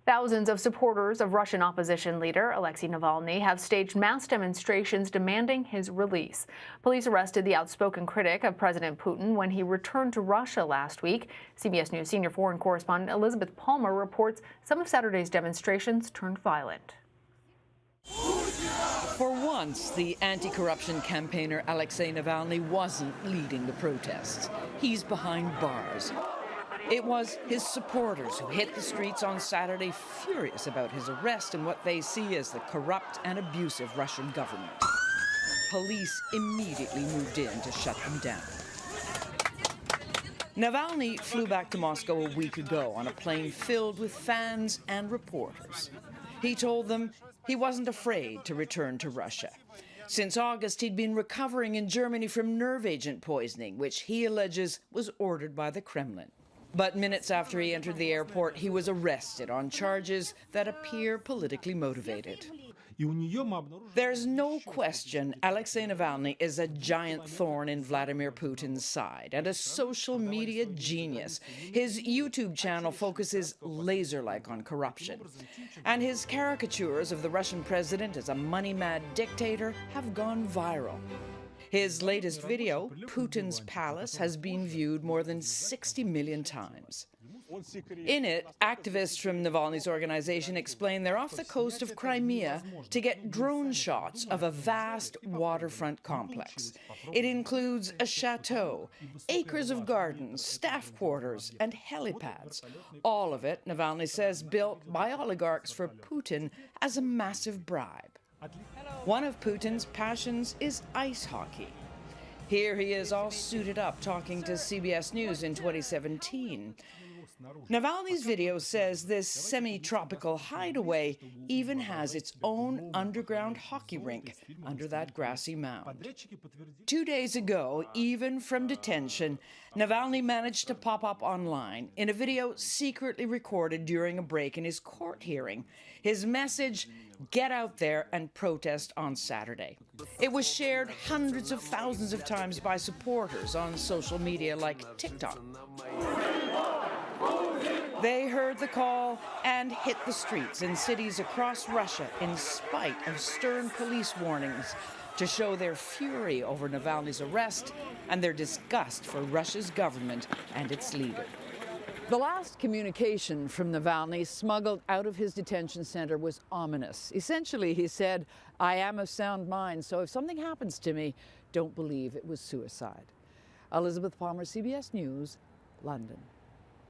Thousands of supporters of Russian opposition leader Alexey Navalny have staged mass demonstrations demanding his release. Police arrested the outspoken critic of President Putin when he returned to Russia last week. CBS News senior foreign correspondent Elizabeth Palmer reports some of Saturday's demonstrations turned violent. For once, the anti-corruption campaigner Alexey Navalny wasn't leading the protests. He's behind bars. It was his supporters who hit the streets on Saturday, furious about his arrest and what they see as the corrupt and abusive Russian government. Police immediately moved in to shut them down. Navalny flew back to Moscow a week ago on a plane filled with fans and reporters. He told them he wasn't afraid to return to Russia. Since August, he'd been recovering in Germany from nerve agent poisoning, which he alleges was ordered by the Kremlin. But minutes after he entered the airport, he was arrested on charges that appear politically motivated. There's no question Alexey Navalny is a giant thorn in Vladimir Putin's side and a social media genius. His YouTube channel focuses laser-like on corruption. And his caricatures of the Russian president as a money-mad dictator have gone viral. His latest video, Putin's Palace, has been viewed more than 60 million times. In it, activists from Navalny's organization explain they're off the coast of Crimea to get drone shots of a vast waterfront complex. It includes a chateau, acres of gardens, staff quarters, and helipads. All of it, Navalny says, built by oligarchs for Putin as a massive bribe. One of Putin's passions is ice hockey. Here he is all suited up talking to CBS News in 2017. Navalny's video says this semi-tropical hideaway even has its own underground hockey rink under that grassy mound. 2 days ago, even from detention, Navalny managed to pop up online in a video secretly recorded during a break in his court hearing. His message: get out there and protest on Saturday. It was shared hundreds of thousands of times by supporters on social media like TikTok. They heard the call and hit the streets in cities across Russia in spite of stern police warnings to show their fury over Navalny's arrest and their disgust for Russia's government and its leader. The last communication from Navalny smuggled out of his detention center was ominous. Essentially, he said, "I am of sound mind, so if something happens to me, don't believe it was suicide." Elizabeth Palmer, CBS News, London.